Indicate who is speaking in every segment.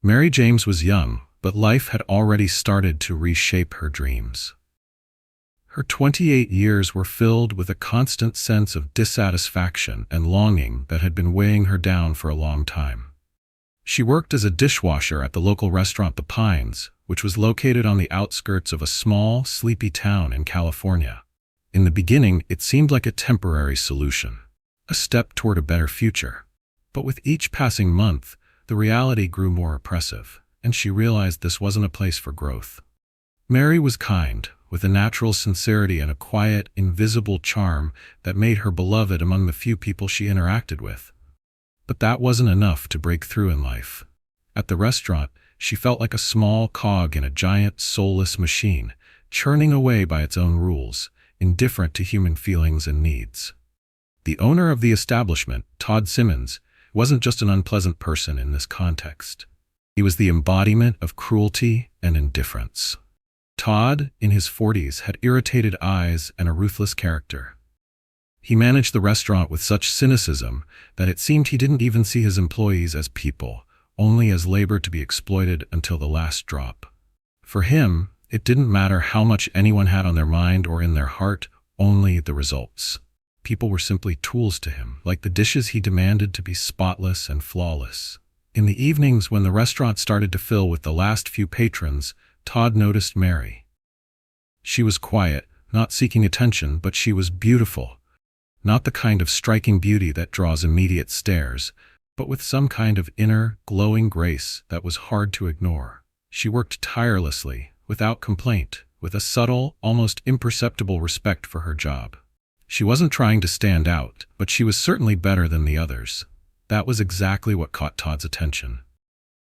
Speaker 1: Mary James was young, but life had already started to reshape her dreams. Her 28 years were filled with a constant sense of dissatisfaction and longing that had been weighing her down for a long time. She worked as a dishwasher at the local restaurant The Pines, which was located on the outskirts of a small, sleepy town in California. In the beginning, it seemed like a temporary solution, a step toward a better future. But with each passing month, the reality grew more oppressive, and she realized this wasn't a place for growth. Mary was kind, with a natural sincerity and a quiet, invisible charm that made her beloved among the few people she interacted with. But that wasn't enough to break through in life. At the restaurant, she felt like a small cog in a giant, soulless machine, churning away by its own rules, indifferent to human feelings and needs. The owner of the establishment, Todd Simmons, wasn't just an unpleasant person in this context. He was the embodiment of cruelty and indifference. Todd, in his 40s, had irritated eyes and a ruthless character. He managed the restaurant with such cynicism that it seemed he didn't even see his employees as people, only as labor to be exploited until the last drop. For him, it didn't matter how much anyone had on their mind or in their heart, only the results. People were simply tools to him, like the dishes he demanded to be spotless and flawless. In the evenings when the restaurant started to fill with the last few patrons, Todd noticed Mary. She was quiet, not seeking attention, but she was beautiful. Not the kind of striking beauty that draws immediate stares, but with some kind of inner, glowing grace that was hard to ignore. She worked tirelessly, without complaint, with a subtle, almost imperceptible respect for her job. She wasn't trying to stand out, but she was certainly better than the others. That was exactly what caught Todd's attention.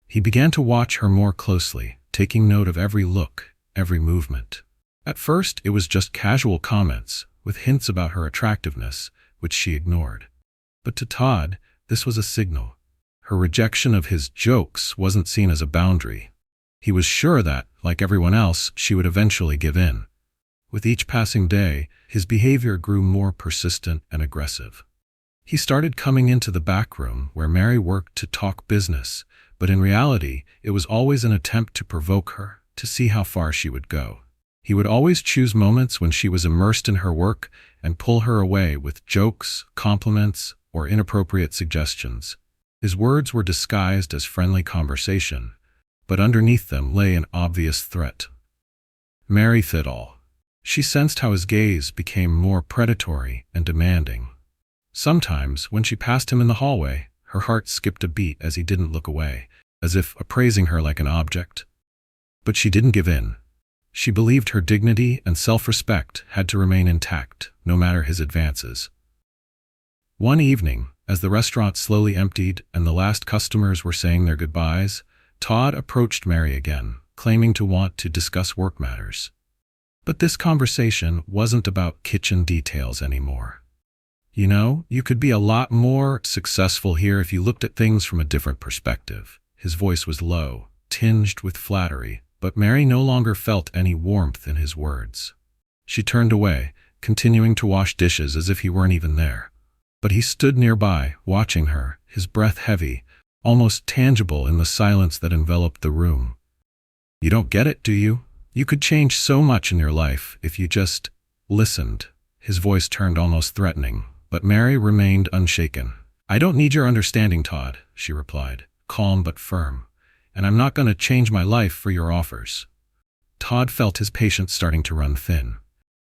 Speaker 1: He began to watch her more closely, taking note of every look, every movement. At first, it was just casual comments, with hints about her attractiveness, which she ignored. But to Todd, this was a signal. Her rejection of his jokes wasn't seen as a boundary. He was sure that, like everyone else, she would eventually give in. With each passing day, his behavior grew more persistent and aggressive. He started coming into the back room where Mary worked to talk business, but in reality, it was always an attempt to provoke her, to see how far she would go. He would always choose moments when she was immersed in her work and pull her away with jokes, compliments, or inappropriate suggestions. His words were disguised as friendly conversation, but underneath them lay an obvious threat. Mary fit all. She sensed how his gaze became more predatory and demanding. Sometimes, when she passed him in the hallway, her heart skipped a beat as he didn't look away, as if appraising her like an object. But she didn't give in. She believed her dignity and self-respect had to remain intact, no matter his advances. One evening, as the restaurant slowly emptied and the last customers were saying their goodbyes, Todd approached Mary again, claiming to want to discuss work matters. But this conversation wasn't about kitchen details anymore. You know, you could be a lot more successful here if you looked at things from a different perspective. His voice was low, tinged with flattery, but Mary no longer felt any warmth in his words. She turned away, continuing to wash dishes as if he weren't even there. But he stood nearby, watching her, his breath heavy, almost tangible in the silence that enveloped the room. "You don't get it, do you? You could change so much in your life if you just listened." His voice turned almost threatening, but Mary remained unshaken. "I don't need your understanding, Todd," she replied, calm but firm. "And I'm not going to change my life for your offers." Todd felt his patience starting to run thin.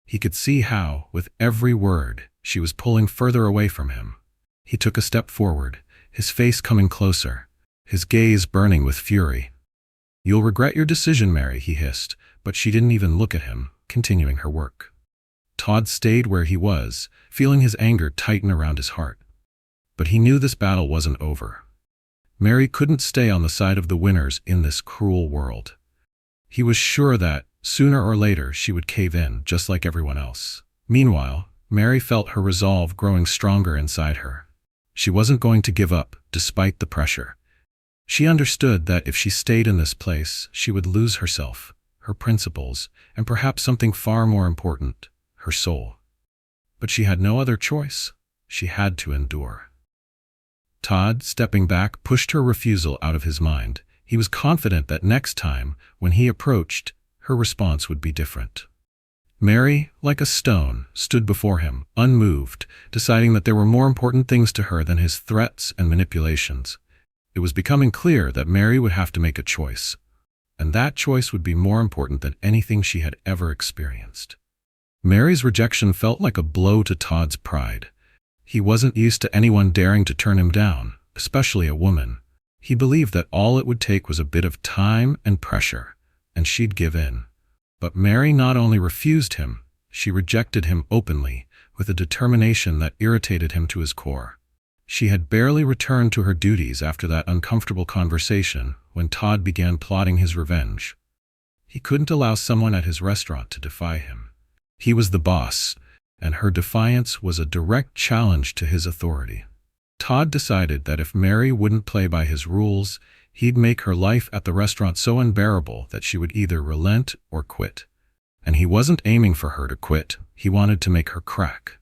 Speaker 1: He could see how, with every word, she was pulling further away from him. He took a step forward, his face coming closer, his gaze burning with fury. "You'll regret your decision, Mary," he hissed, but she didn't even look at him, continuing her work. Todd stayed where he was, feeling his anger tighten around his heart. But he knew this battle wasn't over. Mary couldn't stay on the side of the winners in this cruel world. He was sure that, sooner or later, she would cave in, just like everyone else. Meanwhile, Mary felt her resolve growing stronger inside her. She wasn't going to give up, despite the pressure. She understood that if she stayed in this place, she would lose herself, her principles, and perhaps something far more important, her soul. But she had no other choice. She had to endure. Todd, stepping back, pushed her refusal out of his mind, He was confident that next time, when he approached, her response would be different. Mary, like a stone, stood before him, unmoved, deciding that there were more important things to her than his threats and manipulations. It was becoming clear that Mary would have to make a choice, and that choice would be more important than anything she had ever experienced. Mary's rejection felt like a blow to Todd's pride. He wasn't used to anyone daring to turn him down, especially a woman. He believed that all it would take was a bit of time and pressure, and she'd give in. But Mary not only refused him, she rejected him openly, with a determination that irritated him to his core. She had barely returned to her duties after that uncomfortable conversation when Todd began plotting his revenge. He couldn't allow someone at his restaurant to defy him. He was the boss, and her defiance was a direct challenge to his authority. Todd decided that if Mary wouldn't play by his rules, he'd make her life at the restaurant so unbearable that she would either relent or quit. And he wasn't aiming for her to quit, he wanted to make her crack.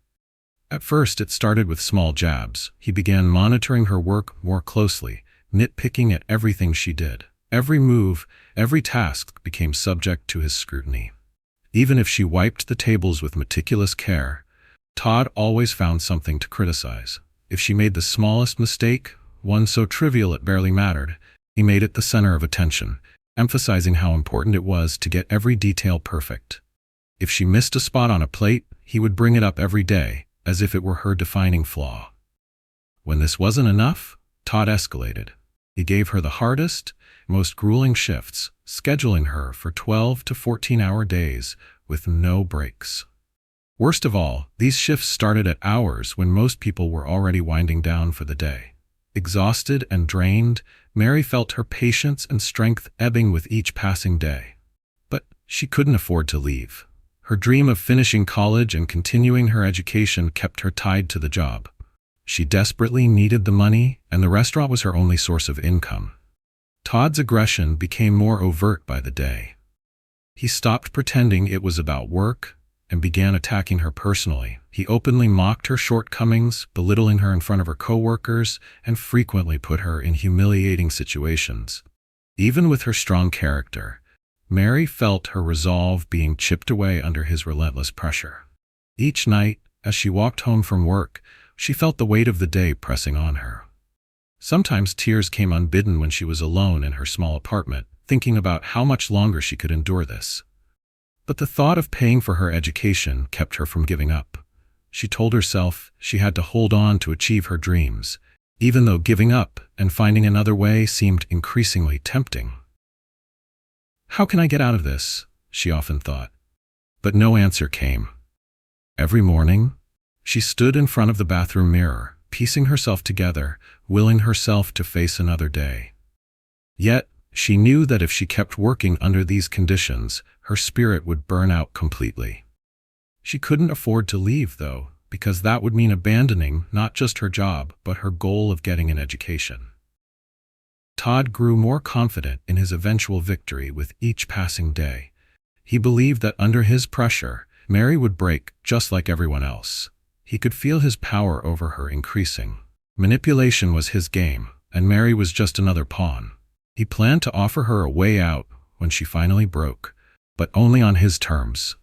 Speaker 1: At first it started with small jabs. He began monitoring her work more closely, nitpicking at everything she did. Every move, every task became subject to his scrutiny. Even if she wiped the tables with meticulous care, Todd always found something to criticize. If she made the smallest mistake, one so trivial it barely mattered, he made it the center of attention, emphasizing how important it was to get every detail perfect. If she missed a spot on a plate, he would bring it up every day, as if it were her defining flaw. When this wasn't enough, Todd escalated. He gave her the hardest, most grueling shifts, scheduling her for 12 to 14-hour days with no breaks. Worst of all, these shifts started at hours when most people were already winding down for the day. Exhausted and drained, Mary felt her patience and strength ebbing with each passing day. But she couldn't afford to leave. Her dream of finishing college and continuing her education kept her tied to the job. She desperately needed the money, and the restaurant was her only source of income. Todd's aggression became more overt by the day. He stopped pretending it was about work and began attacking her personally. He openly mocked her shortcomings, belittling her in front of her coworkers, and frequently put her in humiliating situations. Even with her strong character, Mary felt her resolve being chipped away under his relentless pressure. Each night, as she walked home from work, she felt the weight of the day pressing on her. Sometimes tears came unbidden when she was alone in her small apartment, thinking about how much longer she could endure this. But the thought of paying for her education kept her from giving up. She told herself she had to hold on to achieve her dreams, even though giving up and finding another way seemed increasingly tempting. "How can I get out of this?" she often thought. But no answer came. Every morning, she stood in front of the bathroom mirror, piecing herself together, willing herself to face another day. Yet, she knew that if she kept working under these conditions, her spirit would burn out completely. She couldn't afford to leave, though, because that would mean abandoning not just her job, but her goal of getting an education. Todd grew more confident in his eventual victory with each passing day. He believed that under his pressure, Mary would break just like everyone else. He could feel his power over her increasing. Manipulation was his game, and Mary was just another pawn. He planned to offer her a way out when she finally broke, but only on his terms.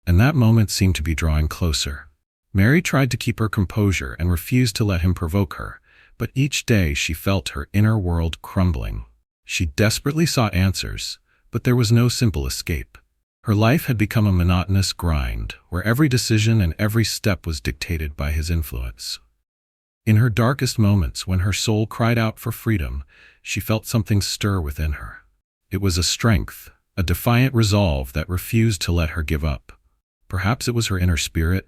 Speaker 1: And that moment seemed to be drawing closer. Mary tried to keep her composure and refused to let him provoke her, but each day she felt her inner world crumbling. She desperately sought answers, but there was no simple escape. Her life had become a monotonous grind, where every decision and every step was dictated by his influence. In her darkest moments, when her soul cried out for freedom, she felt something stir within her. It was a strength, a defiant resolve that refused to let her give up. Perhaps it was her inner spirit,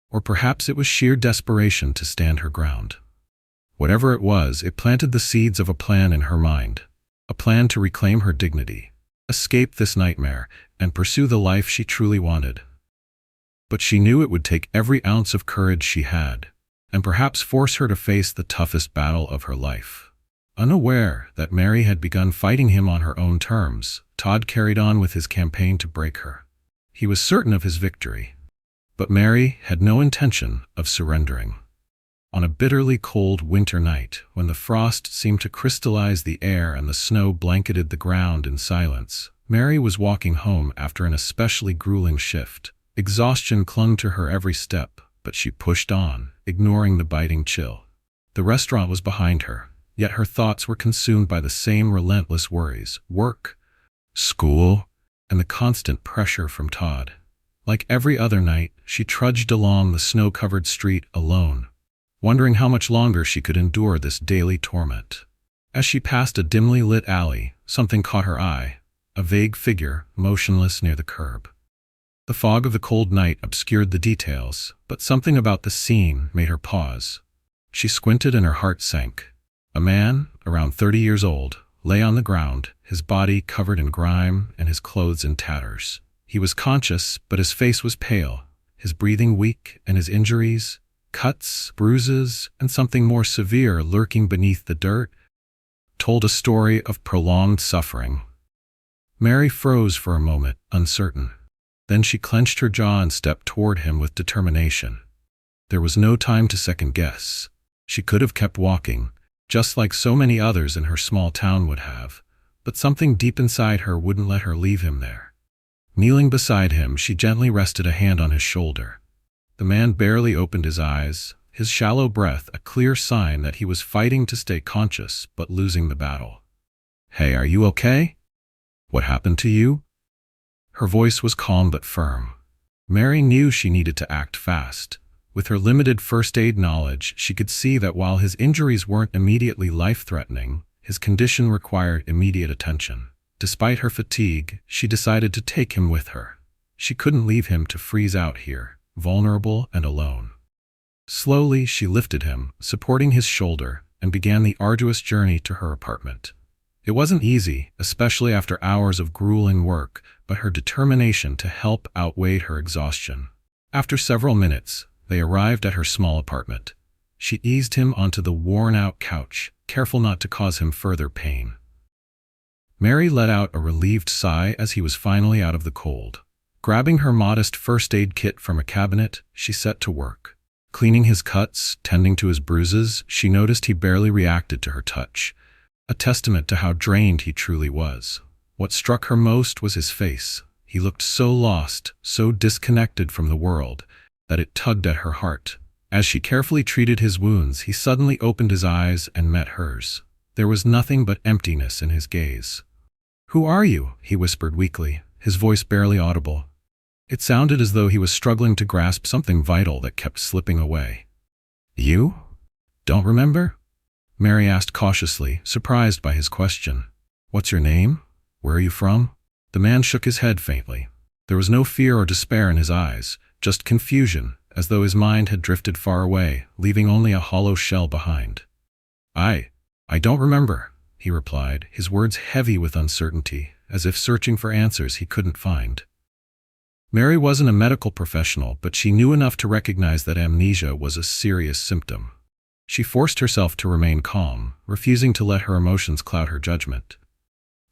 Speaker 1: or perhaps it was sheer desperation to stand her ground. Whatever it was, it planted the seeds of a plan in her mind, a plan to reclaim her dignity, escape this nightmare, and pursue the life she truly wanted. But she knew it would take every ounce of courage she had, and perhaps force her to face the toughest battle of her life. Unaware that Mary had begun fighting him on her own terms, Todd carried on with his campaign to break her. He was certain of his victory, but Mary had no intention of surrendering. On a bitterly cold winter night, when the frost seemed to crystallize the air and the snow blanketed the ground in silence, Mary was walking home after an especially grueling shift. Exhaustion clung to her every step, but she pushed on, ignoring the biting chill. The restaurant was behind her, yet her thoughts were consumed by the same relentless worries: work, school, and the constant pressure from Todd. Like every other night, she trudged along the snow-covered street alone, wondering how much longer she could endure this daily torment. As she passed a dimly lit alley, something caught her eye: a vague figure, motionless near the curb. The fog of the cold night obscured the details, but something about the scene made her pause. She squinted and her heart sank. A man, around 30 years old, lay on the ground, his body covered in grime and his clothes in tatters. He was conscious, but his face was pale, his breathing weak, and his injuries, cuts, bruises, and something more severe lurking beneath the dirt, told a story of prolonged suffering. Mary froze for a moment, uncertain. Then she clenched her jaw and stepped toward him with determination. There was no time to second guess. She could have kept walking, just like so many others in her small town would have, but something deep inside her wouldn't let her leave him there. Kneeling beside him, she gently rested a hand on his shoulder. The man barely opened his eyes, his shallow breath a clear sign that he was fighting to stay conscious but losing the battle. "Hey, are you okay? What happened to you?" Her voice was calm but firm. Mary knew she needed to act fast. With her limited first aid knowledge, she could see that while his injuries weren't immediately life-threatening, his condition required immediate attention. Despite her fatigue, she decided to take him with her. She couldn't leave him to freeze out here, vulnerable and alone. Slowly, she lifted him, supporting his shoulder, and began the arduous journey to her apartment. It wasn't easy, especially after hours of grueling work, but her determination to help outweighed her exhaustion. After several minutes, they arrived at her small apartment. She eased him onto the worn-out couch, careful not to cause him further pain. Mary let out a relieved sigh as he was finally out of the cold. Grabbing her modest first aid kit from a cabinet, she set to work. Cleaning his cuts, tending to his bruises, she noticed he barely reacted to her touch, a testament to how drained he truly was. What struck her most was his face. He looked so lost, so disconnected from the world, that it tugged at her heart. As she carefully treated his wounds, he suddenly opened his eyes and met hers. There was nothing but emptiness in his gaze. "Who are you?" he whispered weakly, his voice barely audible. It sounded as though he was struggling to grasp something vital that kept slipping away. "You? Don't remember?" Mary asked cautiously, surprised by his question. "What's your name? Where are you from?" The man shook his head faintly. There was no fear or despair in his eyes, just confusion, as though his mind had drifted far away, leaving only a hollow shell behind. I don't remember," he replied, his words heavy with uncertainty, as if searching for answers he couldn't find. Mary wasn't a medical professional, but she knew enough to recognize that amnesia was a serious symptom. She forced herself to remain calm, refusing to let her emotions cloud her judgment.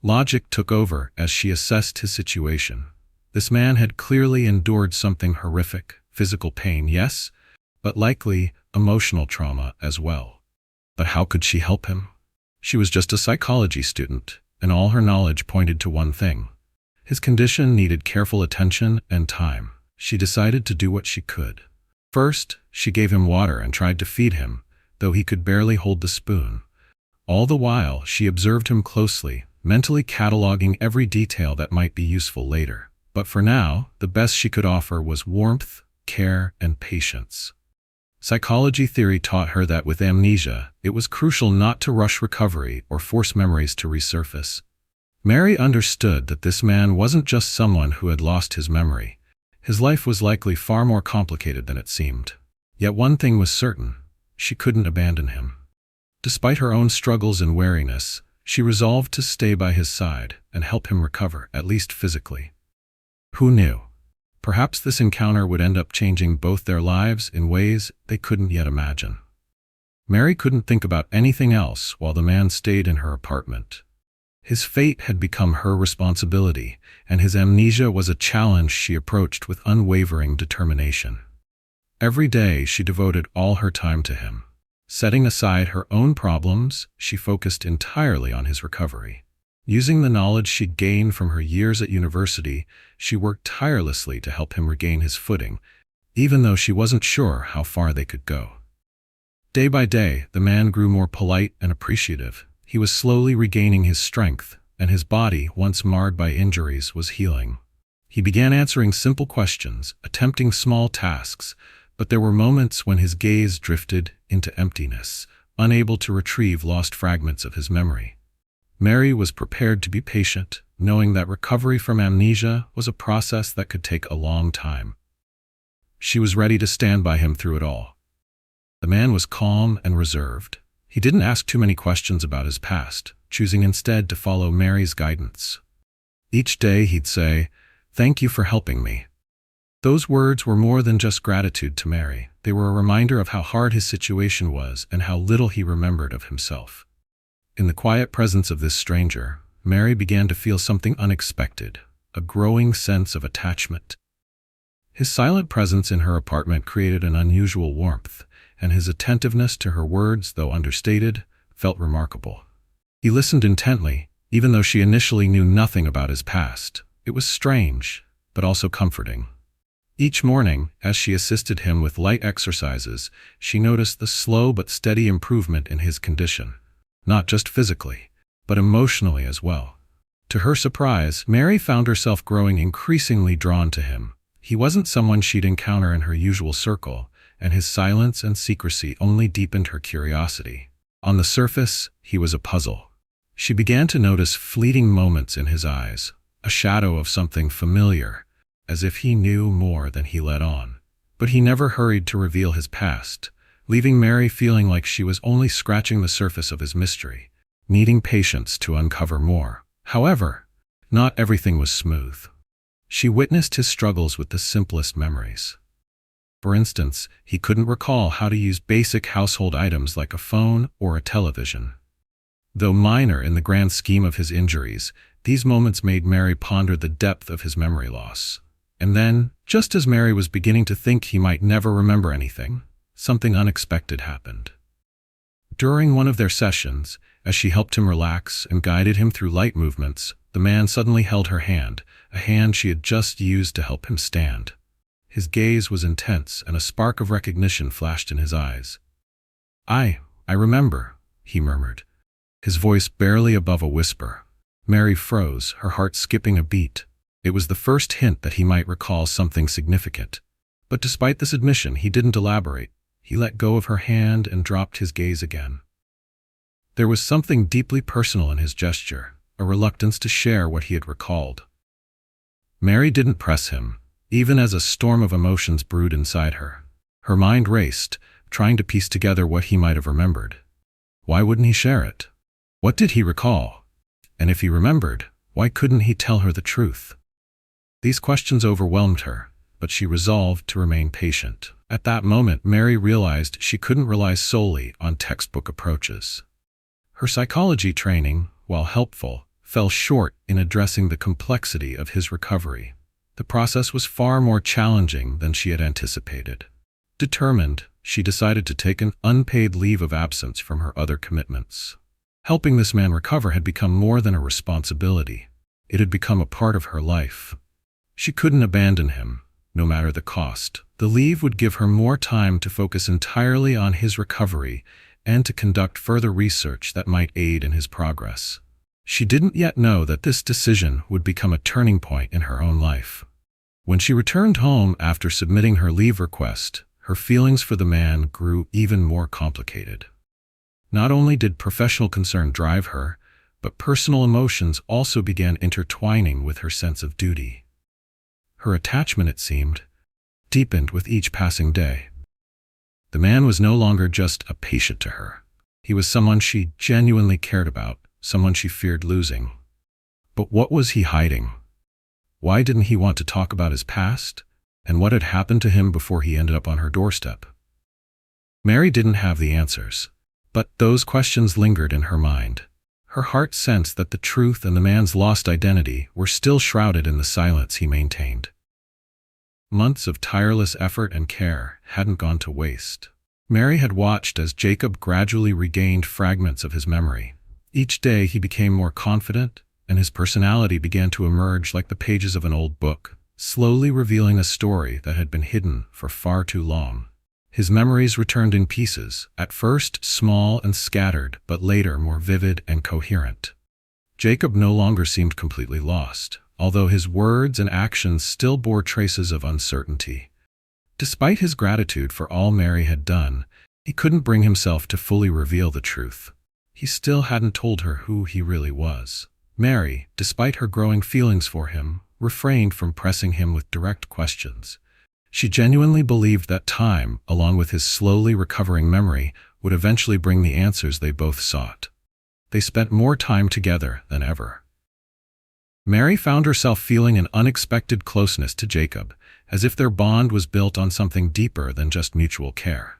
Speaker 1: Logic took over as she assessed his situation. This man had clearly endured something horrific, physical pain, yes, but likely emotional trauma as well. But how could she help him? She was just a psychology student, and all her knowledge pointed to one thing. His condition needed careful attention and time. She decided to do what she could. First, she gave him water and tried to feed him, though he could barely hold the spoon. All the while, she observed him closely, mentally cataloging every detail that might be useful later. But for now, the best she could offer was warmth, care, and patience. Psychology theory taught her that with amnesia, it was crucial not to rush recovery or force memories to resurface. Mary understood that this man wasn't just someone who had lost his memory. His life was likely far more complicated than it seemed. Yet one thing was certain: she couldn't abandon him. Despite her own struggles and wariness, she resolved to stay by his side and help him recover, at least physically. Who knew? Perhaps this encounter would end up changing both their lives in ways they couldn't yet imagine. Mary couldn't think about anything else while the man stayed in her apartment. His fate had become her responsibility, and his amnesia was a challenge she approached with unwavering determination. Every day she devoted all her time to him. Setting aside her own problems, she focused entirely on his recovery. Using the knowledge she'd gained from her years at university, she worked tirelessly to help him regain his footing, even though she wasn't sure how far they could go. Day by day, the man grew more polite and appreciative. He was slowly regaining his strength, and his body, once marred by injuries, was healing. He began answering simple questions, attempting small tasks, but there were moments when his gaze drifted into emptiness, unable to retrieve lost fragments of his memory. Mary was prepared to be patient, knowing that recovery from amnesia was a process that could take a long time. She was ready to stand by him through it all. The man was calm and reserved. He didn't ask too many questions about his past, choosing instead to follow Mary's guidance. Each day he'd say, "Thank you for helping me." Those words were more than just gratitude to Mary. They were a reminder of how hard his situation was and how little he remembered of himself. In the quiet presence of this stranger, Mary began to feel something unexpected, a growing sense of attachment. His silent presence in her apartment created an unusual warmth, and his attentiveness to her words, though understated, felt remarkable. He listened intently, even though she initially knew nothing about his past. It was strange, but also comforting. Each morning, as she assisted him with light exercises, she noticed the slow but steady improvement in his condition, not just physically, but emotionally as well. To her surprise, Mary found herself growing increasingly drawn to him. He wasn't someone she'd encounter in her usual circle, and his silence and secrecy only deepened her curiosity. On the surface, he was a puzzle. She began to notice fleeting moments in his eyes, a shadow of something familiar, as if he knew more than he let on. But he never hurried to reveal his past, leaving Mary feeling like she was only scratching the surface of his mystery, needing patience to uncover more. However, not everything was smooth. She witnessed his struggles with the simplest memories. For instance, he couldn't recall how to use basic household items like a phone or a television. Though minor in the grand scheme of his injuries, these moments made Mary ponder the depth of his memory loss. And then, just as Mary was beginning to think he might never remember anything, something unexpected happened. During one of their sessions, as she helped him relax and guided him through light movements, the man suddenly held her hand, a hand she had just used to help him stand. His gaze was intense, and a spark of recognition flashed in his eyes. I remember," he murmured, his voice barely above a whisper. Mary froze, her heart skipping a beat. It was the first hint that he might recall something significant. But despite this admission, he didn't elaborate. He let go of her hand and dropped his gaze again. There was something deeply personal in his gesture, a reluctance to share what he had recalled. Mary didn't press him, even as a storm of emotions brewed inside her. Her mind raced, trying to piece together what he might have remembered. Why wouldn't he share it? What did he recall? And if he remembered, why couldn't he tell her the truth? These questions overwhelmed her, but she resolved to remain patient. At that moment, Mary realized she couldn't rely solely on textbook approaches. Her psychology training, while helpful, fell short in addressing the complexity of his recovery. The process was far more challenging than she had anticipated. Determined, she decided to take an unpaid leave of absence from her other commitments. Helping this man recover had become more than a responsibility. It had become a part of her life. She couldn't abandon him, no matter the cost. The leave would give her more time to focus entirely on his recovery and to conduct further research that might aid in his progress. She didn't yet know that this decision would become a turning point in her own life. When she returned home after submitting her leave request, her feelings for the man grew even more complicated. Not only did professional concern drive her, but personal emotions also began intertwining with her sense of duty. Her attachment, it seemed, deepened with each passing day. The man was no longer just a patient to her. He was someone she genuinely cared about, someone she feared losing. But what was he hiding? Why didn't he want to talk about his past? And what had happened to him before he ended up on her doorstep? Mary didn't have the answers, but those questions lingered in her mind. Her heart sensed that the truth and the man's lost identity were still shrouded in the silence he maintained. Months of tireless effort and care hadn't gone to waste. Mary had watched as Jacob gradually regained fragments of his memory. Each day he became more confident, and his personality began to emerge like the pages of an old book, slowly revealing a story that had been hidden for far too long. His memories returned in pieces, at first small and scattered, but later more vivid and coherent. Jacob no longer seemed completely lost, although his words and actions still bore traces of uncertainty. Despite his gratitude for all Mary had done, he couldn't bring himself to fully reveal the truth. He still hadn't told her who he really was. Mary, despite her growing feelings for him, refrained from pressing him with direct questions. She genuinely believed that time, along with his slowly recovering memory, would eventually bring the answers they both sought. They spent more time together than ever. Mary found herself feeling an unexpected closeness to Jacob, as if their bond was built on something deeper than just mutual care.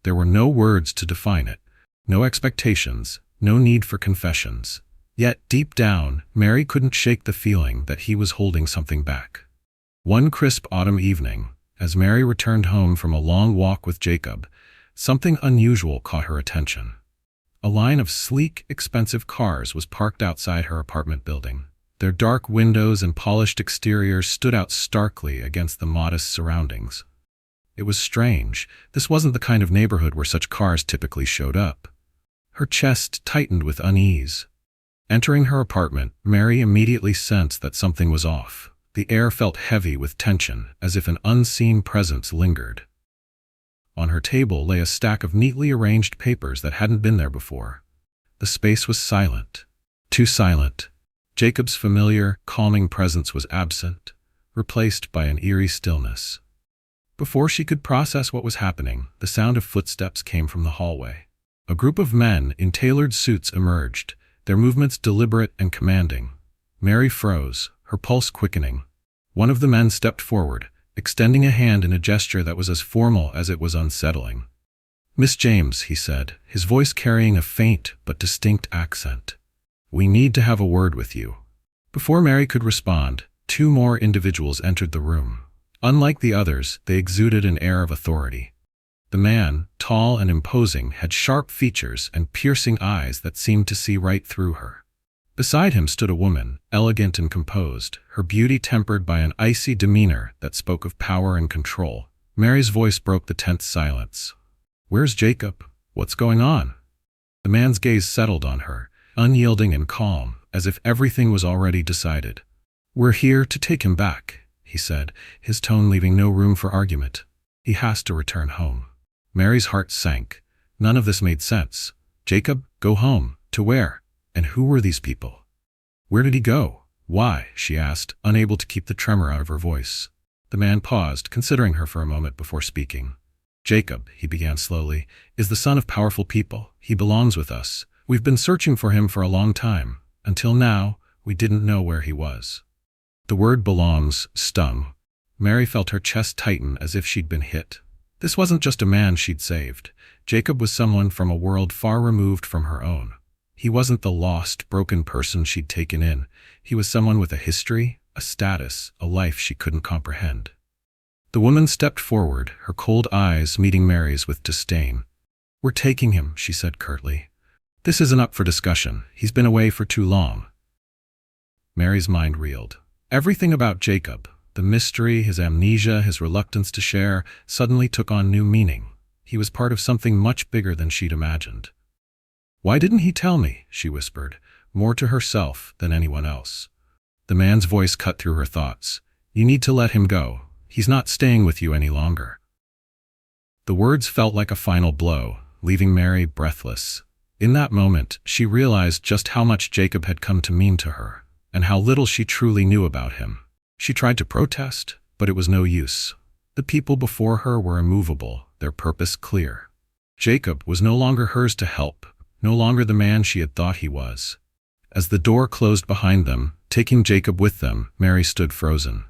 Speaker 1: There were no words to define it, no expectations, no need for confessions. Yet, deep down, Mary couldn't shake the feeling that he was holding something back. One crisp autumn evening, as Mary returned home from a long walk with Jacob, something unusual caught her attention. A line of sleek, expensive cars was parked outside her apartment building. Their dark windows and polished exteriors stood out starkly against the modest surroundings. It was strange. This wasn't the kind of neighborhood where such cars typically showed up. Her chest tightened with unease. Entering her apartment, Mary immediately sensed that something was off. The air felt heavy with tension, as if an unseen presence lingered. On her table lay a stack of neatly arranged papers that hadn't been there before. The space was silent. Too silent. Jacob's familiar, calming presence was absent, replaced by an eerie stillness. Before she could process what was happening, the sound of footsteps came from the hallway. A group of men in tailored suits emerged, their movements deliberate and commanding. Mary froze, her pulse quickening. One of the men stepped forward, extending a hand in a gesture that was as formal as it was unsettling. "Miss James," he said, his voice carrying a faint but distinct accent. "We need to have a word with you." Before Mary could respond, two more individuals entered the room. Unlike the others, they exuded an air of authority. The man, tall and imposing, had sharp features and piercing eyes that seemed to see right through her. Beside him stood a woman, elegant and composed, her beauty tempered by an icy demeanor that spoke of power and control. Mary's voice broke the tense silence. "Where's Jacob? What's going on?" The man's gaze settled on her, unyielding and calm, as if everything was already decided. "We're here to take him back," he said, his tone leaving no room for argument. "He has to return home." Mary's heart sank. None of this made sense. Jacob, go home? To where? And who were these people? Where did he go? Why? She asked, unable to keep the tremor out of her voice. The man paused, considering her for a moment before speaking. "Jacob," he began slowly, "is the son of powerful people. He belongs with us. We've been searching for him for a long time. Until now, we didn't know where he was." The word "belongs" stung. Mary felt her chest tighten as if she'd been hit. This wasn't just a man she'd saved. Jacob was someone from a world far removed from her own. He wasn't the lost, broken person she'd taken in. He was someone with a history, a status, a life she couldn't comprehend. The woman stepped forward, her cold eyes meeting Mary's with disdain. "We're taking him," she said curtly. "This isn't up for discussion. He's been away for too long." Mary's mind reeled. Everything about Jacob, the mystery, his amnesia, his reluctance to share, suddenly took on new meaning. He was part of something much bigger than she'd imagined. "Why didn't he tell me?" she whispered, more to herself than anyone else. The man's voice cut through her thoughts. "You need to let him go. He's not staying with you any longer." The words felt like a final blow, leaving Mary breathless. In that moment, she realized just how much Jacob had come to mean to her, and how little she truly knew about him. She tried to protest, but it was no use. The people before her were immovable, their purpose clear. Jacob was no longer hers to help, no longer the man she had thought he was. As the door closed behind them, taking Jacob with them, Mary stood frozen.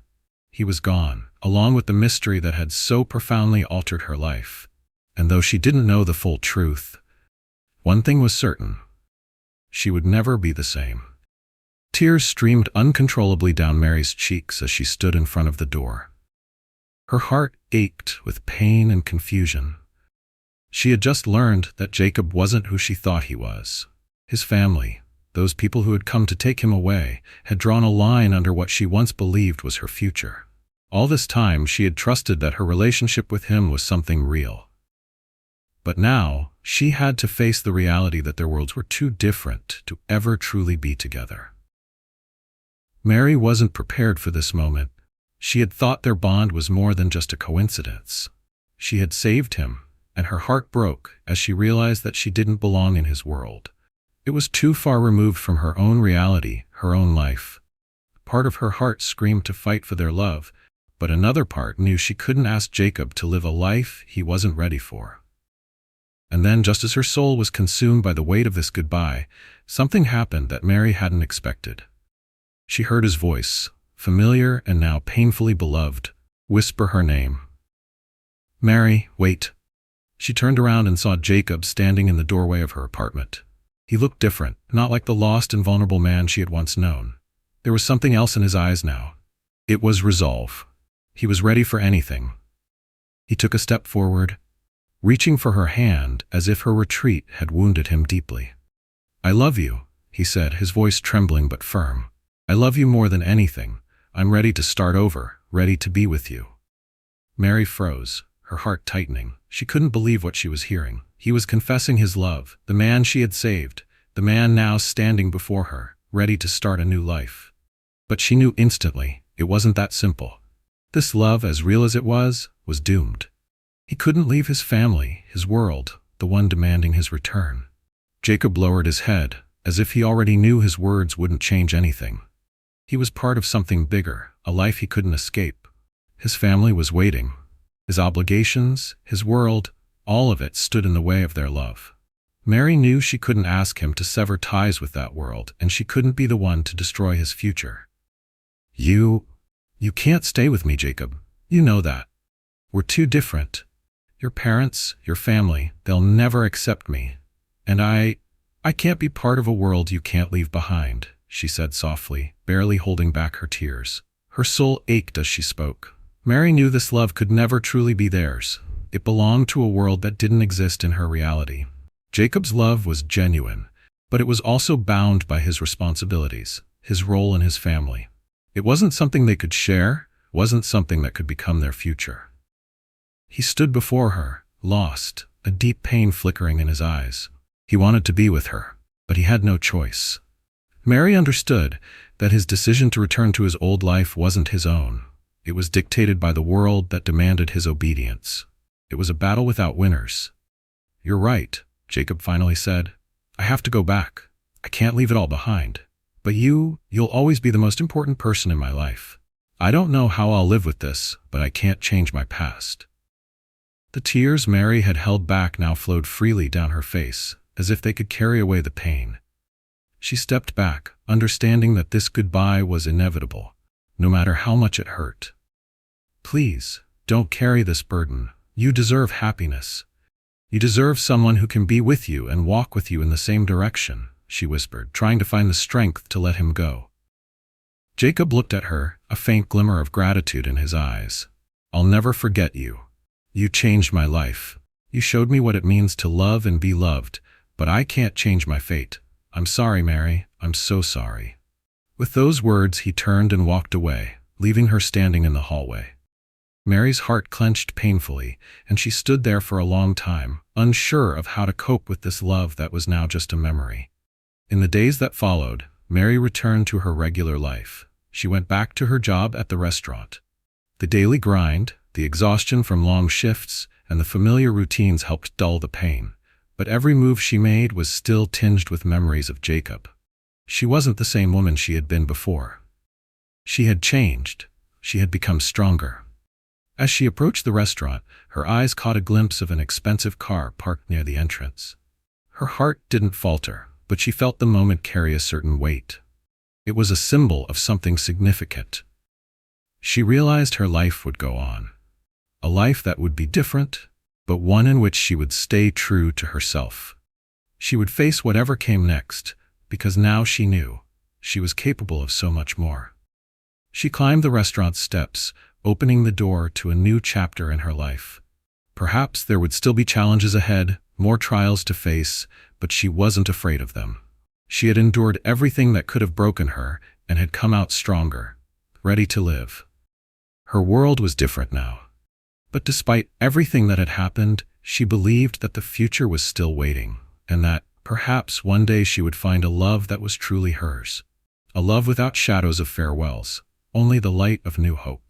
Speaker 1: He was gone, along with the mystery that had so profoundly altered her life. And though she didn't know the full truth, one thing was certain. She would never be the same. Tears streamed uncontrollably down Mary's cheeks as she stood in front of the door. Her heart ached with pain and confusion. She had just learned that Jacob wasn't who she thought he was. His family, those people who had come to take him away, had drawn a line under what she once believed was her future. All this time she had trusted that her relationship with him was something real. But now, she had to face the reality that their worlds were too different to ever truly be together. Mary wasn't prepared for this moment. She had thought their bond was more than just a coincidence. She had saved him, and her heart broke as she realized that she didn't belong in his world. It was too far removed from her own reality, her own life. Part of her heart screamed to fight for their love, but another part knew she couldn't ask Jacob to live a life he wasn't ready for. And then, just as her soul was consumed by the weight of this goodbye, something happened that Mary hadn't expected. She heard his voice, familiar and now painfully beloved, whisper her name. "Mary, wait." She turned around and saw Jacob standing in the doorway of her apartment. He looked different, not like the lost and vulnerable man she had once known. There was something else in his eyes now. It was resolve. He was ready for anything. He took a step forward, reaching for her hand as if her retreat had wounded him deeply. "I love you," he said, his voice trembling but firm. "I love you more than anything. I'm ready to start over, ready to be with you." Mary froze, her heart tightening. She couldn't believe what she was hearing. He was confessing his love, the man she had saved, the man now standing before her, ready to start a new life. But she knew instantly it wasn't that simple. This love, as real as it was doomed. He couldn't leave his family, his world, the one demanding his return. Jacob lowered his head, as if he already knew his words wouldn't change anything. He was part of something bigger, a life he couldn't escape. His family was waiting. His obligations, his world, all of it stood in the way of their love. Mary knew she couldn't ask him to sever ties with that world, and she couldn't be the one to destroy his future. You can't stay with me, Jacob. You know that. We're too different. Your parents, your family, they'll never accept me. And I can't be part of a world you can't leave behind," she said softly, barely holding back her tears. Her soul ached as she spoke. Mary knew this love could never truly be theirs. It belonged to a world that didn't exist in her reality. Jacob's love was genuine, but it was also bound by his responsibilities, his role in his family. It wasn't something they could share, wasn't something that could become their future. He stood before her, lost, a deep pain flickering in his eyes. He wanted to be with her, but he had no choice. Mary understood that his decision to return to his old life wasn't his own. It was dictated by the world that demanded his obedience. It was a battle without winners. "You're right," Jacob finally said. "I have to go back. I can't leave it all behind. But you'll always be the most important person in my life. I don't know how I'll live with this, but I can't change my past." The tears Mary had held back now flowed freely down her face, as if they could carry away the pain. She stepped back, understanding that this goodbye was inevitable, no matter how much it hurt. "Please, don't carry this burden. You deserve happiness. You deserve someone who can be with you and walk with you in the same direction," she whispered, trying to find the strength to let him go. Jacob looked at her, a faint glimmer of gratitude in his eyes. "I'll never forget you. You changed my life. You showed me what it means to love and be loved, but I can't change my fate. I'm sorry, Mary. I'm so sorry." With those words, he turned and walked away, leaving her standing in the hallway. Mary's heart clenched painfully, and she stood there for a long time, unsure of how to cope with this love that was now just a memory. In the days that followed, Mary returned to her regular life. She went back to her job at the restaurant. The daily grind, the exhaustion from long shifts, and the familiar routines helped dull the pain. But every move she made was still tinged with memories of Jacob. She wasn't the same woman she had been before. She had changed. She had become stronger. As she approached the restaurant, her eyes caught a glimpse of an expensive car parked near the entrance. Her heart didn't falter, but she felt the moment carry a certain weight. It was a symbol of something significant. She realized her life would go on. A life that would be different, but one in which she would stay true to herself. She would face whatever came next, because now she knew she was capable of so much more. She climbed the restaurant's steps, opening the door to a new chapter in her life. Perhaps there would still be challenges ahead, more trials to face, but she wasn't afraid of them. She had endured everything that could have broken her and had come out stronger, ready to live. Her world was different now. But despite everything that had happened, she believed that the future was still waiting, and that, perhaps one day she would find a love that was truly hers. A love without shadows of farewells, only the light of new hope.